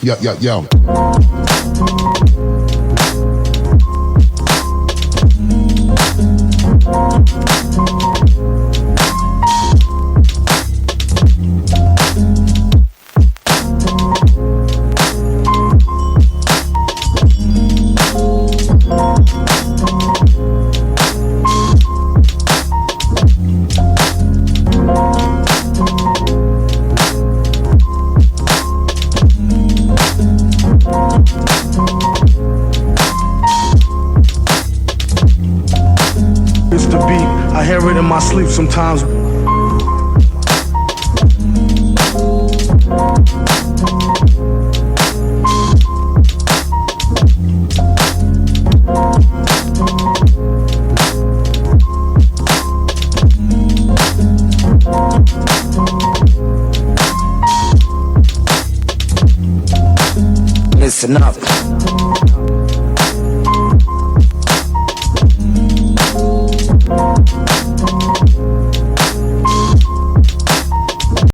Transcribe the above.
Yo. It's the beat, I hear it in my sleep sometimes. Listen up.